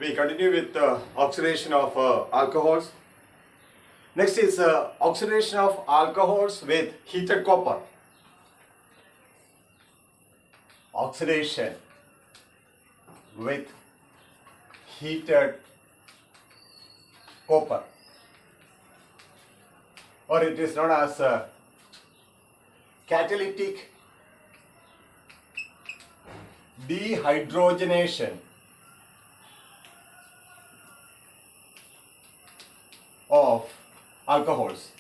We continue with oxidation of alcohols. Next is oxidation of alcohols with heated copper. Oxidation with heated copper, or it is known as catalytic dehydrogenation of alcohols.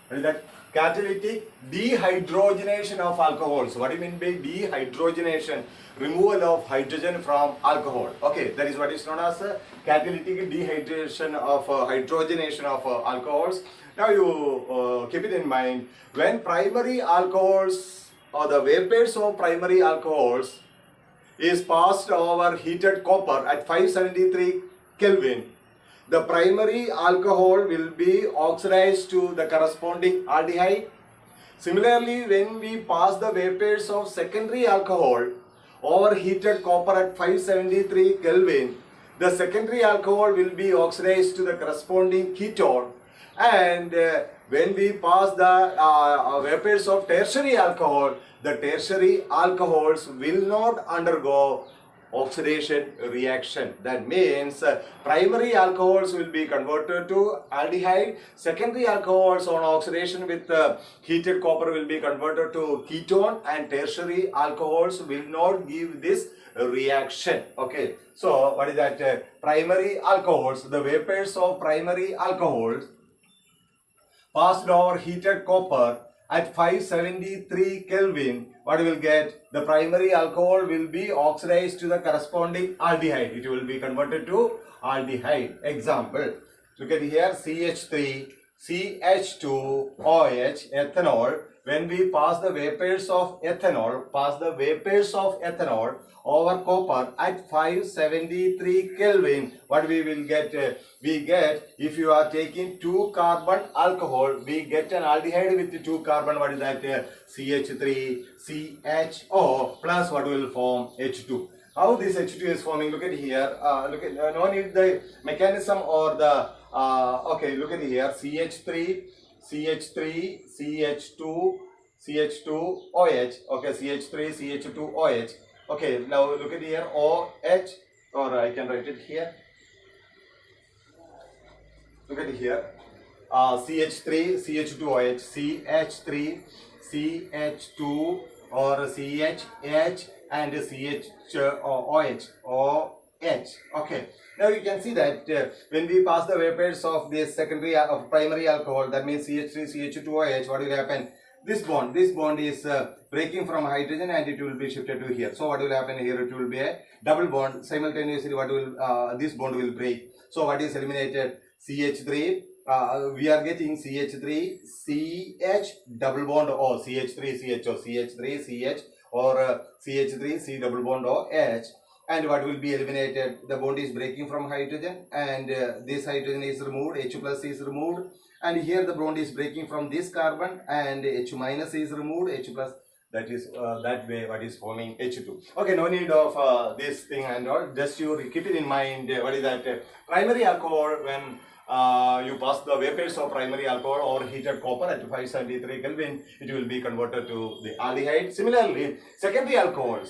What is that? Catalytic dehydrogenation of alcohols. What do you mean by dehydrogenation? Removal of hydrogen from alcohol. Okay, that is what is known as catalytic dehydration of hydrogenation of alcohols. Now you keep it in mind, when primary alcohols or the vapors of primary alcohols is passed over heated copper at 573 Kelvin, the primary alcohol will be oxidized to the corresponding aldehyde. Similarly, when we pass the vapors of secondary alcohol over heated copper at 573 Kelvin, the secondary alcohol will be oxidized to the corresponding ketone. And when we pass the vapors of tertiary alcohol, the tertiary alcohols will not undergo oxidation reaction. That means primary alcohols will be converted to aldehyde, secondary alcohols on oxidation with heated copper will be converted to ketone, and tertiary alcohols will not give this reaction. Okay, so what is that? Primary alcohols, the vapors of primary alcohols passed over heated copper at 573 Kelvin, what you will get? The primary alcohol will be oxidized to the corresponding aldehyde. It will be converted to aldehyde. Example, look at here, CH3, CH2OH, ethanol. When we pass the vapors of ethanol, over copper at 573 Kelvin, what we will get? We get, if you are taking 2 carbon alcohol, we get an aldehyde with 2 carbon. What is that? CH3, CHO plus what will form? H2. How this H2 is forming? Look at here. Look at no need the mechanism or the okay. Look at here. CH3, CH2, CH2OH. Okay, CH3, CH2OH. Okay, now look at here, OH, or I can write it here. Look at here, CH3, CH2OH, CH3, CH2 or CHH and CHOH, OH. Okay, now you can see that when we pass the vapors of this secondary of primary alcohol, that means CH3, CH2OH, what will happen? This bond is breaking from hydrogen and it will be shifted to here. So what will happen here? It will be a double bond. Simultaneously, what will this bond will break? So what is eliminated? CH3. We are getting CH3, CH double bond O, CH3, CHO, CH3, CH or CH3, C double bond O, H. And what will be eliminated? The bond is breaking from hydrogen and this hydrogen is removed, H plus is removed. And here the bond is breaking from this carbon and H minus is removed, H plus, that is that way what is forming H2. Okay, no need of this thing and all, just you keep it in mind. What is that? Primary alcohol, when you pass the vapors of primary alcohol or heated copper at 573 Kelvin, it will be converted to the aldehyde. Similarly, secondary alcohol,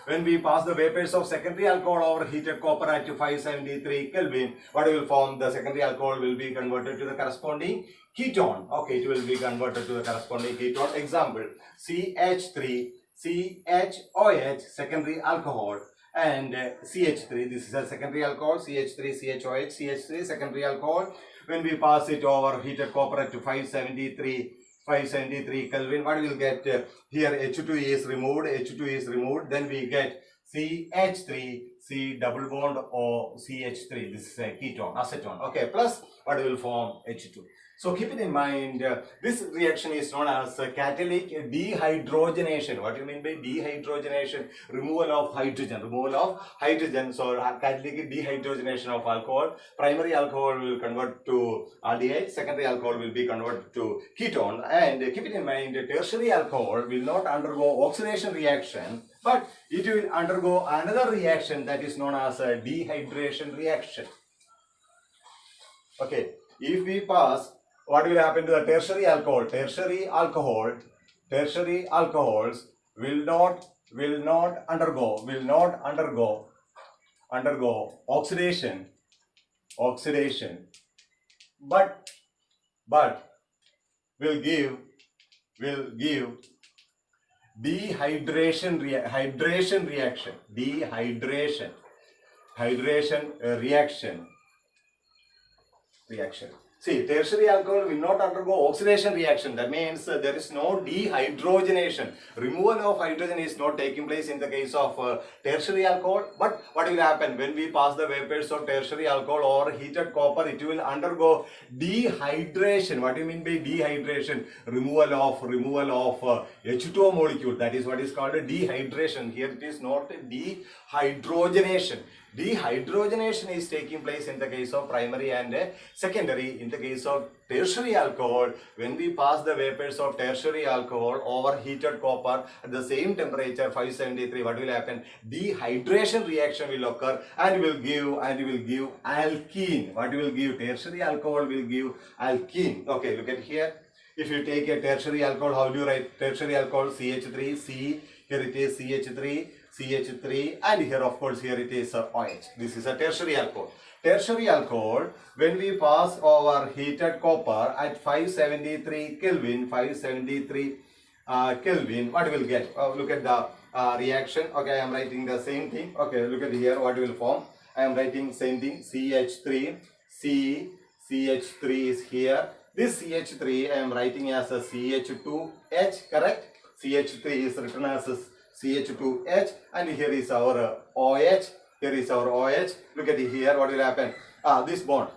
when we pass the vapors of secondary alcohol over heated copper at 573 Kelvin, what will form? The secondary alcohol will be converted to the corresponding ketone. Okay, it will be converted to the corresponding ketone. Example, CH3, CHOH, secondary alcohol, and CH3, this is a secondary alcohol, CH3, CHOH, CH3, secondary alcohol. When we pass it over heated copper at 573 Kelvin, what we will get? Here H2 is removed, then we get CH3, C double bond O, CH3, this is a ketone, acetone, okay, plus what will form? H2. So keep it in mind, this reaction is known as catalytic dehydrogenation. What do you mean by dehydrogenation? Removal of hydrogen. Removal of hydrogen. So catalytic dehydrogenation of alcohol. Primary alcohol will convert to aldehyde. Secondary alcohol will be converted to ketone. And keep it in mind, tertiary alcohol will not undergo oxidation reaction, but it will undergo another reaction that is known as a dehydration reaction. Okay, if we pass, what will happen to the tertiary alcohol? Tertiary alcohols will not undergo oxidation, but will give dehydration reaction. See, tertiary alcohol will not undergo oxidation reaction. That means there is no dehydrogenation. Removal of hydrogen is not taking place in the case of tertiary alcohol. But what will happen when we pass the vapors of tertiary alcohol or heated copper? It will undergo dehydration. What do you mean by dehydration? Removal of H2O molecule. That is what is called dehydration. Here it is not dehydrogenation. Dehydrogenation is taking place in the case of primary and secondary. In the case of tertiary alcohol, when we pass the vapors of tertiary alcohol over heated copper at the same temperature 573, what will happen? Dehydration reaction will occur and will give alkene. What will give? Tertiary alcohol will give alkene. Okay, look at here. If you take a tertiary alcohol, how do you write tertiary alcohol? CH3, C, here it is CH3, CH3, and here of course here it is OH. This is a tertiary alcohol. Tertiary alcohol, when we pass over heated copper at 573 Kelvin, what will get? Look at the reaction. Okay, I am writing the same thing. Okay, look at here what will form. I am writing same thing. CH3, CH3 is here. This CH3 I am writing as a CH2H, correct? CH3 is written as a CH2H, and here is our OH. Here is our OH. Look at here. What will happen? This bond.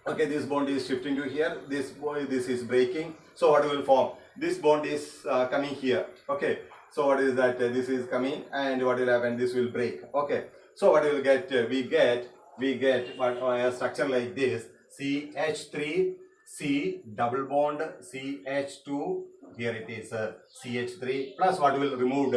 Okay, this bond is shifting to here. This is breaking. So what will form? This bond is coming here. Okay. So what is that? This is coming, and what will happen? This will break. Okay. So what we will get? We get a structure like this: CH3, C double bond CH2. Here it is CH3 plus what will removed.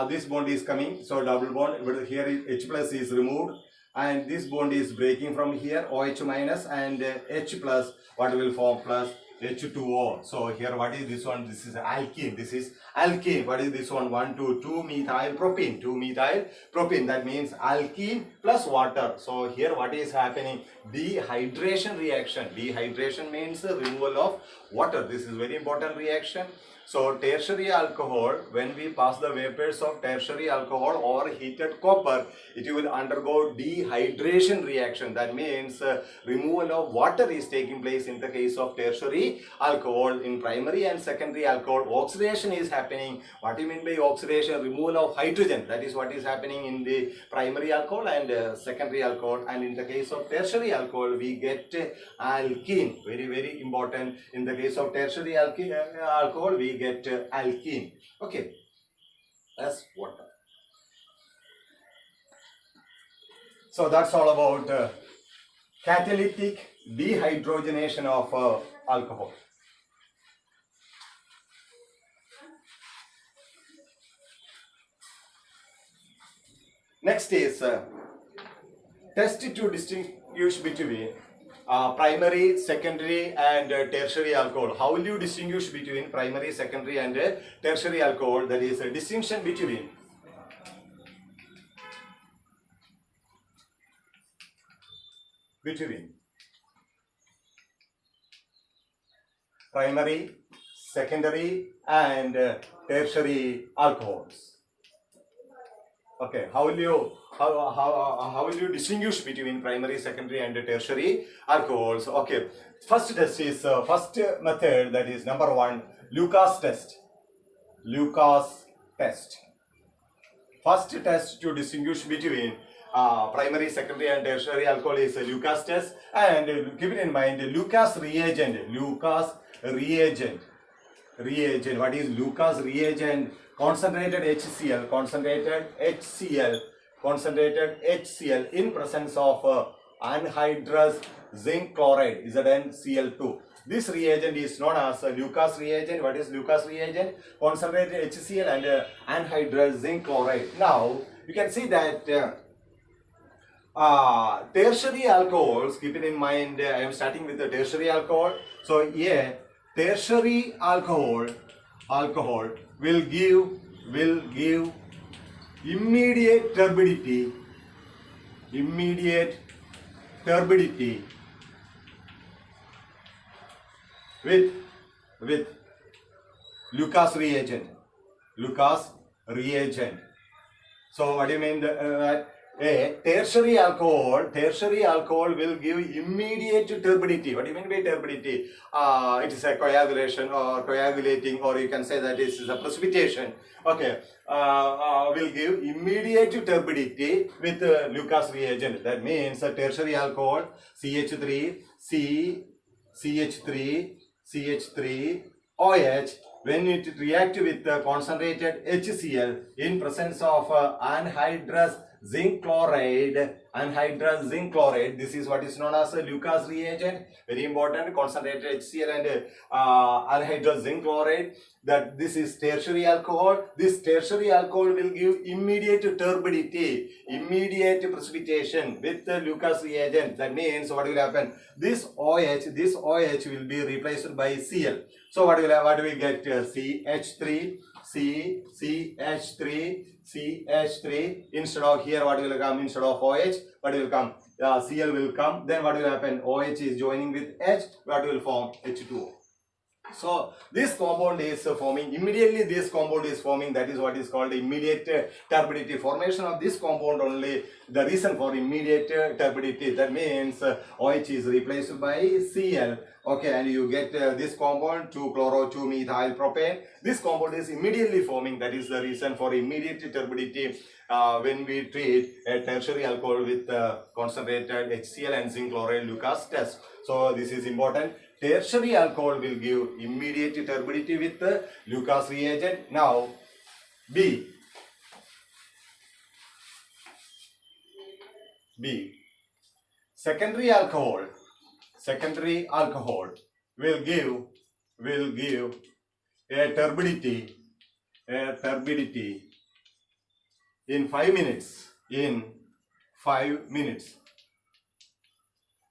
This bond is coming, so double bond, but here H plus is removed, and this bond is breaking from here, OH minus, and H plus, what will form? Plus H2O. So here what is this one? This is alkene. This is alkene. What is this one? 2-methyl propene. 2-methyl propene. That means alkene plus water. So here what is happening? Dehydration reaction. Dehydration means removal of water. This is very important reaction. So tertiary alcohol, when we pass the vapors of tertiary alcohol over heated copper, it will undergo dehydration reaction. That means removal of water is taking place in the case of tertiary alcohol. In primary and secondary alcohol, oxidation is happening. What do you mean by oxidation? Removal of hydrogen. That is what is happening in the primary alcohol and secondary alcohol. And in the case of tertiary alcohol, we get alkene. Very, very important. In the case of tertiary alcohol, we get alkene. Okay, that's water. So that's all about catalytic dehydrogenation of alcohol. Next is test to distinguish between primary, secondary and tertiary alcohol. How will you distinguish between primary, secondary and tertiary alcohol? That is a distinction between primary, secondary and tertiary alcohols. Okay, how will you distinguish between primary, secondary and tertiary alcohols? Okay, first test is first method, that is number 1, Lucas test. First test to distinguish between primary, secondary and tertiary alcohol is Lucas test. And keep it in mind, Lucas reagent, what is Lucas reagent? Concentrated HCl in presence of anhydrous zinc chloride, ZnCl2. This reagent is known as Lucas reagent. What is Lucas reagent? Concentrated HCl and anhydrous zinc chloride. Now you can see that tertiary alcohols, keep it in mind, I am starting with the tertiary alcohol. So yeah, tertiary alcohol will give immediate turbidity with Lucas reagent. So what do you mean? A tertiary alcohol will give immediate turbidity. What do you mean by turbidity? It is a coagulation or coagulating, or you can say that this is a precipitation. Okay, will give immediate turbidity with Lucas reagent. That means a tertiary alcohol CH3, OH, when it reacts with concentrated HCl in presence of anhydrous zinc chloride, this is what is known as a Lucas reagent. Very important, concentrated HCl and anhydrous zinc chloride. That this is tertiary alcohol. This tertiary alcohol will give immediate turbidity, immediate precipitation with the Lucas reagent. That means what will happen? This OH will be replaced by Cl. So what do we get? CH3, CH3 instead of here what will come? Instead of OH, what will come? Cl will come. Then what will happen? OH is joining with H. What will form? H2O. So this compound is forming immediately. This compound is forming. That is what is called immediate turbidity. Formation of this compound only the reason for immediate turbidity. That means OH is replaced by Cl. Okay, and you get this compound 2-chloro-2-methyl propane. This compound is immediately forming. That is the reason for immediate turbidity when we treat a tertiary alcohol with concentrated HCl and zinc chloride Lucas test. So this is important. Tertiary alcohol will give immediate turbidity with the Lucas reagent. Now B. Secondary alcohol will give a turbidity in 5 minutes.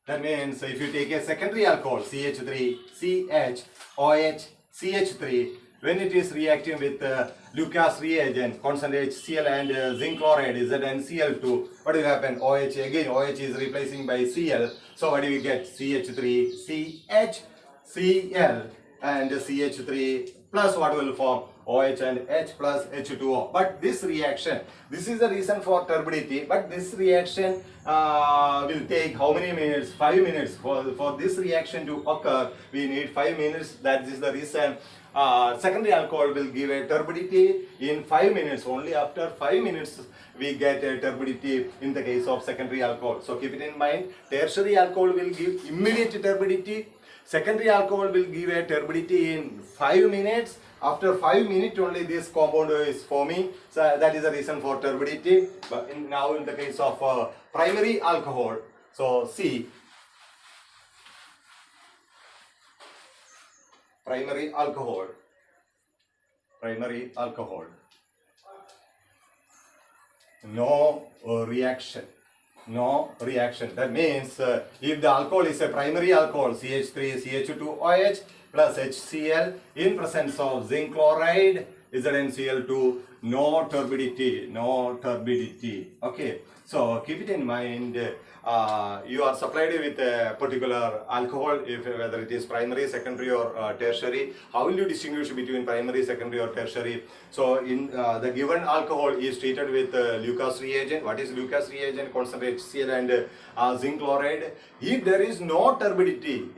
That means if you take a secondary alcohol CH3, CH, OH, CH3, when it is reacting with Lucas reagent, concentrated HCl and zinc chloride, ZnCl2, what will happen? OH is replacing by Cl. So what do we get? CH3, CH, Cl and CH3 plus what will form? OH and H plus H2O. But this reaction, this is the reason for turbidity, but this reaction will take how many minutes? 5 minutes. For this reaction to occur, we need 5 minutes. That is the reason secondary alcohol will give a turbidity in 5 minutes. Only after 5 minutes we get a turbidity in the case of secondary alcohol. So keep it in mind, tertiary alcohol will give immediate turbidity. Secondary alcohol will give a turbidity in 5 minutes. After 5 minutes only this compound is forming. So that is the reason for turbidity. But now in the case of primary alcohol, so C. Primary alcohol. No reaction. That means if the alcohol is a primary alcohol, CH3, CH2OH plus HCl in presence of zinc chloride, ZnCl2, no turbidity. Okay, so keep it in mind. You are supplied with a particular alcohol, whether it is primary, secondary or tertiary. How will you distinguish between primary, secondary or tertiary? So in the given alcohol is treated with Lucas reagent. What is Lucas reagent? Concentrated HCl and zinc chloride. If there is no turbidity,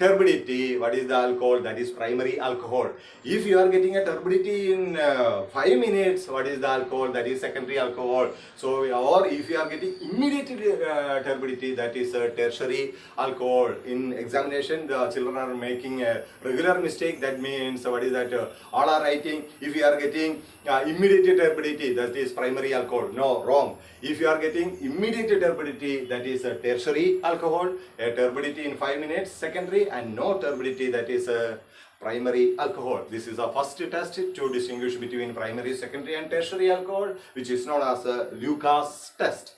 turbidity, what is the alcohol? That is primary alcohol. If you are getting a turbidity in 5 minutes, what is the alcohol? That is secondary alcohol. So, or if you are getting immediate turbidity, that is tertiary alcohol. In examination, the children are making a regular mistake. That means, what is that? All are writing, if you are getting immediate turbidity, that is primary alcohol. No, wrong. If you are getting immediate turbidity, that is a tertiary alcohol. A turbidity in 5 minutes, secondary, and no turbidity, that is a primary alcohol. This is a first test to distinguish between primary, secondary, and tertiary alcohol, which is known as a Lucas test.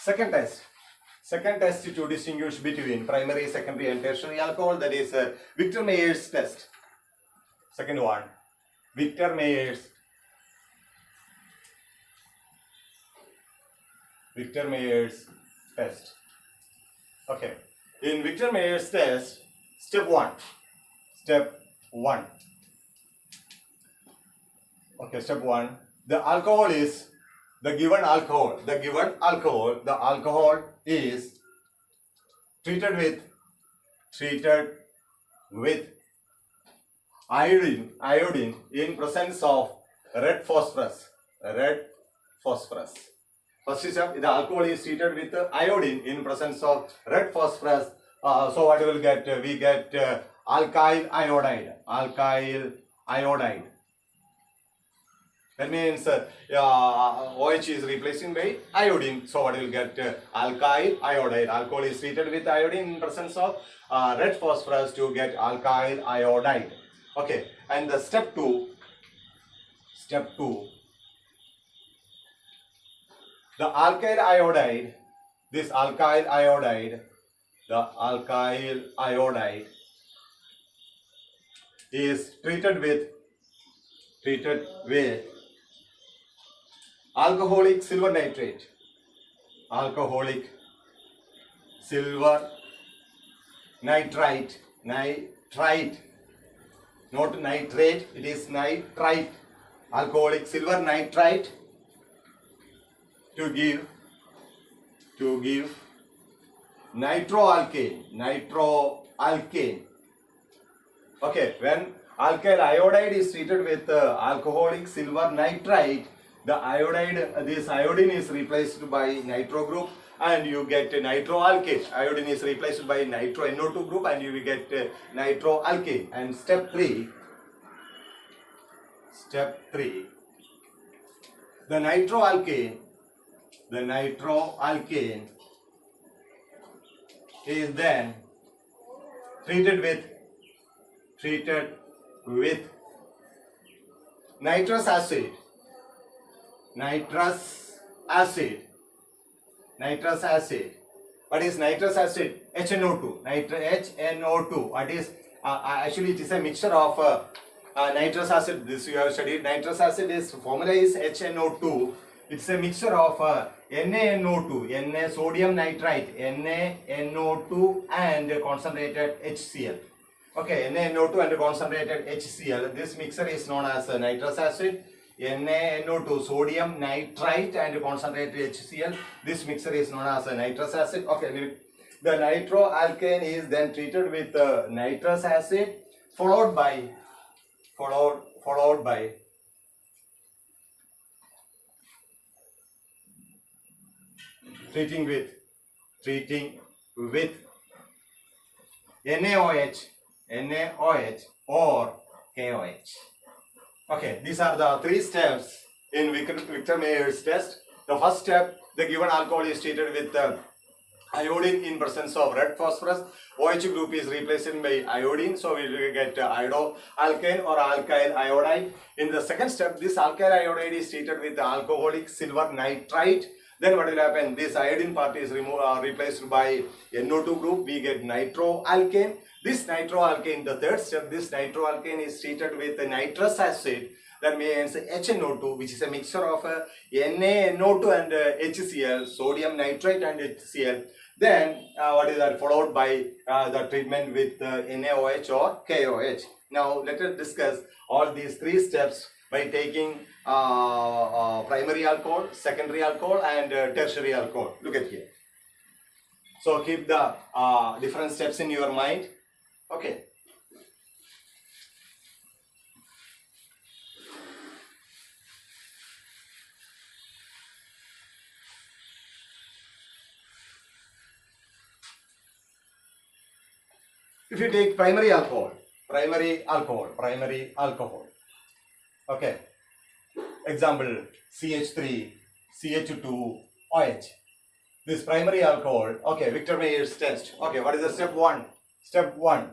Second test to distinguish between primary, secondary, and tertiary alcohol, that is Victor-Meyer's test. Second one, Victor-Meyer's test. Okay, in Victor-Meyer's test, step one. Okay, step one. The alcohol is the given alcohol is treated with iodine in presence of red phosphorus. First step, the alcohol is treated with iodine in presence of red phosphorus. So what we will get? We get alkyl iodide. That means OH is replacing by iodine. So what we will get? Alkyl iodide. Alcohol is treated with iodine in presence of red phosphorus to get alkyl iodide. Okay, and the step two, the alkyl iodide is treated with alcoholic silver nitrate. Not nitrate, it is nitrite. Alcoholic silver nitrite to give nitroalkane. Okay, when alkyl iodide is treated with alcoholic silver nitrite, this iodine is replaced by nitro group, and you get nitroalkane. Iodine is replaced by nitro NO2 group, and you will get nitroalkane. And step 3, the nitroalkane is then treated with nitrous acid. What is nitrous acid? HNO2. HNO2. What is actually it is a mixture of nitrous acid. This you have studied. Nitrous acid is formula is HNO2. It's a mixture of NaNO2, sodium nitrite, NaNO2 and concentrated HCl. Okay, NaNO2 and concentrated HCl. This mixture is known as nitrous acid. NaNO2, sodium nitrite and concentrated HCl. This mixture is known as nitrous acid. Okay, the nitroalkane is then treated with nitrous acid, followed by treating with NaOH or KOH. Okay, these are the 3 steps in Victor-Meyer's test. The first step, the given alcohol is treated with iodine in presence of red phosphorus. OH group is replaced by iodine, so we will get iodoalkane or alkyl iodide. In the second step, this alkyl iodide is treated with alcoholic silver nitrite. Then what will happen? This iodine part is replaced by NO2 group. We get nitroalkane. This nitroalkane, the third step, this nitroalkane is treated with nitrous acid. That means HNO2, which is a mixture of NaNO2 and HCl, sodium nitrite and HCl. Then what is that? Followed by the treatment with NaOH or KOH. Now let us discuss all these three steps by taking primary alcohol, secondary alcohol and tertiary alcohol. Look at here. So keep the different steps in your mind. Okay. If you take primary alcohol. Okay. Example, CH3, CH2, OH. This primary alcohol, okay, Victor Meyer's test. Okay, what is the step 1? Step 1.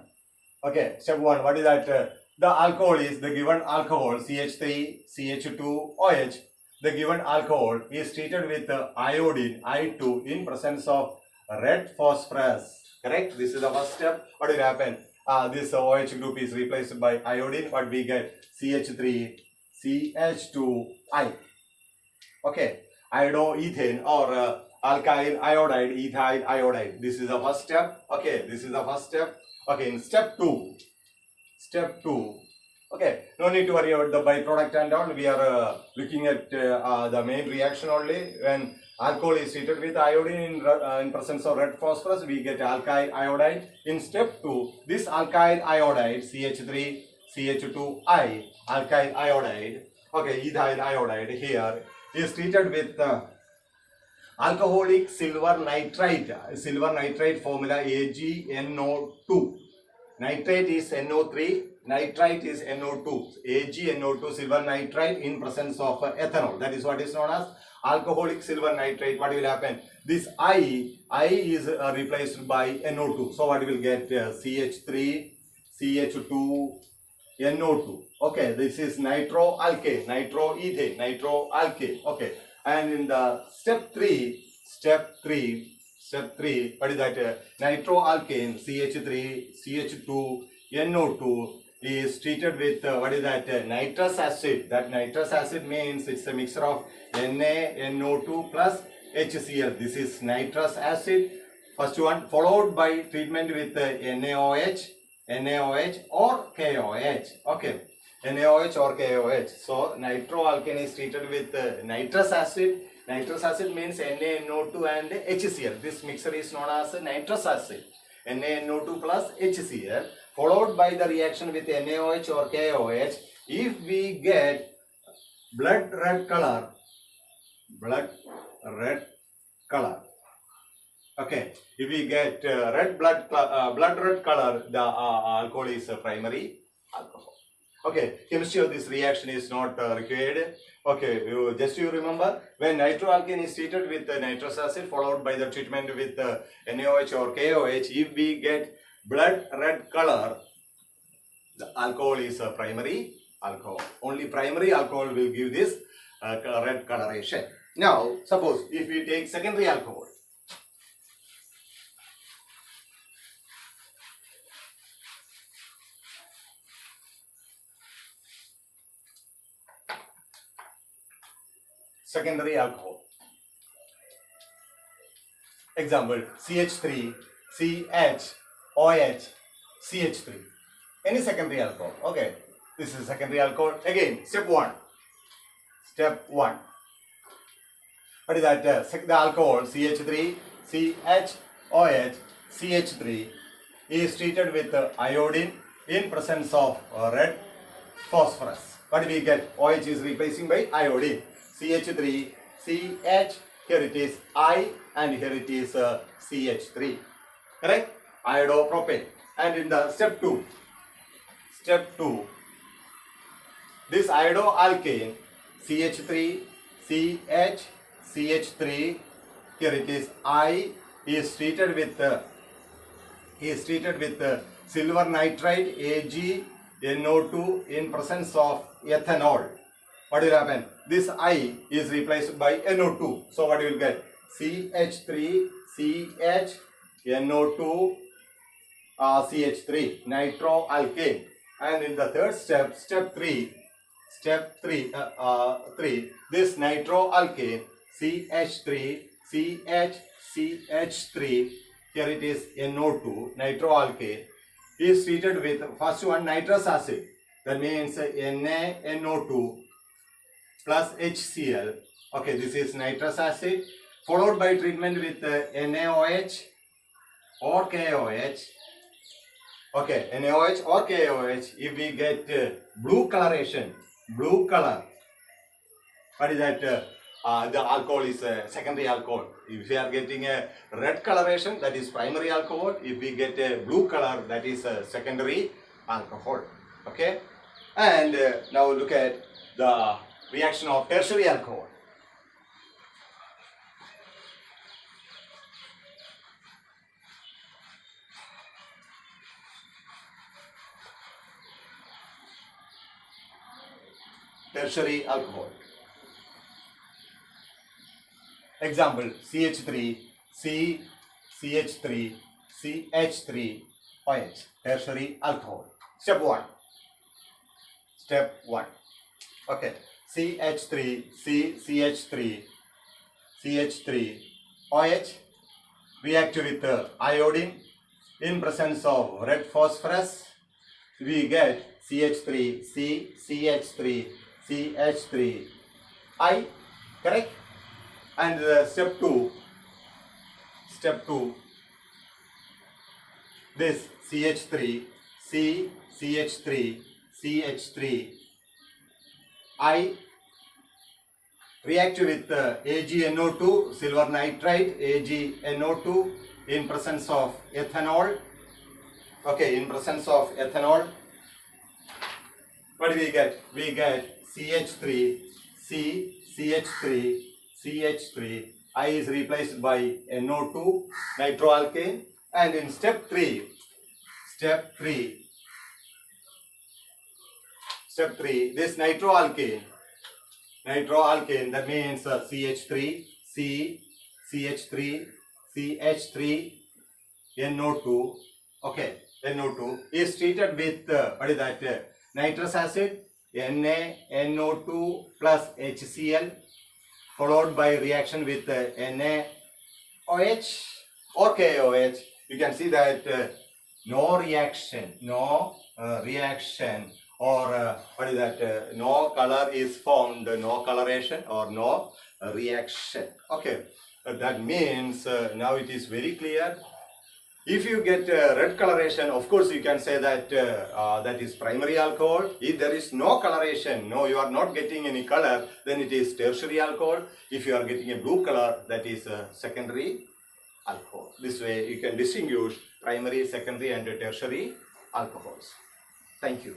Okay, step 1, what is that? The alcohol is the given alcohol, CH3, CH2, OH. The given alcohol is treated with iodine, I2, in presence of red phosphorus. Correct? This is the first step. What will happen? This OH group is replaced by iodine. What we get? CH3, CH2I. Okay. Iodoethane or alkyl iodide, ethyl iodide. This is the first step. Okay. This is the first step. Okay. In step 2. Okay. No need to worry about the byproduct and all. We are looking at the main reaction only. When alcohol is treated with iodine in presence of red phosphorus, we get alkyl iodide. In step 2, this alkyl iodide, CH3, CH2I, alkyl iodide, okay, ethyl iodide here, is treated with alcoholic silver nitrite. Silver nitrite formula AgNO2. Nitrate is NO3, nitrite is NO2. AgNO2, silver nitrite in presence of ethanol. That is what is known as alcoholic silver nitrate. What will happen? This I is replaced by NO2. So what will get? CH3, CH2, NO2. Okay, this is nitroalkane, nitroethane, nitroalkane. Okay, and in the step 3, what is that? Nitroalkane, CH3, CH2, NO2 is treated with what is that? Nitrous acid. That nitrous acid means it's a mixture of NaNO2 plus HCl. This is nitrous acid. First one, followed by treatment with NaOH or KOH. Okay, NaOH or KOH. So nitroalkane is treated with nitrous acid. Nitrous acid means NaNO2 and HCl. This mixture is known as nitrous acid. NaNO2 plus HCl, followed by the reaction with NaOH or KOH. If we get blood red color, okay, if we get blood red color, the alcohol is primary alcohol. Okay, chemistry of this reaction is not required. Okay, you remember, when nitroalkane is treated with nitrous acid followed by the treatment with NaOH or KOH, if we get blood red color, the alcohol is primary alcohol. Only primary alcohol will give this red coloration. Now, suppose if we take secondary alcohol. Secondary alcohol. Example, CH3, CH, OH, CH3. Any secondary alcohol. Okay, this is secondary alcohol. Again, step 1. What is that? The alcohol CH3, CH, OH, CH3 is treated with iodine in presence of red phosphorus. What do we get? OH is replacing by iodine. CH3, CH, here it is I and here it is CH3. Correct? Iodopropane. And in the step 2, this iodoalkane CH3, CH, CH3, here it is I, is treated with silver nitrite AgNO2 in presence of ethanol. What will happen? This I is replaced by NO2. So what you will get? CH3, CH, NO2, CH3, nitroalkane. And in the third step, step 3, this nitroalkane CH3, CH, CH3, here it is NO2, nitroalkane, is treated with first one nitrous acid. That means NaNO2 plus HCl. Okay, this is nitrous acid. Followed by treatment with NaOH or KOH. Okay, NaOH or KOH. If we get blue coloration, blue color, what is that? The alcohol is secondary alcohol. If we are getting a red coloration, that is primary alcohol. If we get a blue color, that is secondary alcohol. Okay, and now look at the reaction of tertiary alcohol. Tertiary alcohol. Example, CH3, C, CH3, CH3, OH, tertiary alcohol. Step 1. Step 1. Okay, CH3, C, CH3, CH3, OH react with iodine in presence of red phosphorus. We get CH3, C, CH3, CH3, I, correct? And step 2, this CH3, C, CH3, CH3, I react with AgNO2, silver nitride, AgNO2 in presence of ethanol. Okay, in presence of ethanol, what do we get? We get CH3, C, CH3, CH3, I is replaced by NO2, nitroalkane, and in step 3, this nitroalkane, that means CH3, C, CH3, CH3, NO2, okay, NO2 is treated with, what is that, nitrous acid, NaNO2 plus HCl, followed by reaction with NaOH or KOH. You can see that no reaction, or what is that, no color is formed, no coloration or no reaction. Okay, that means now it is very clear. If you get red coloration, of course you can say that that is primary alcohol. If there is no coloration, no, you are not getting any color, then it is tertiary alcohol. If you are getting a blue color, that is secondary alcohol. This way you can distinguish primary, secondary and tertiary alcohols. Thank you.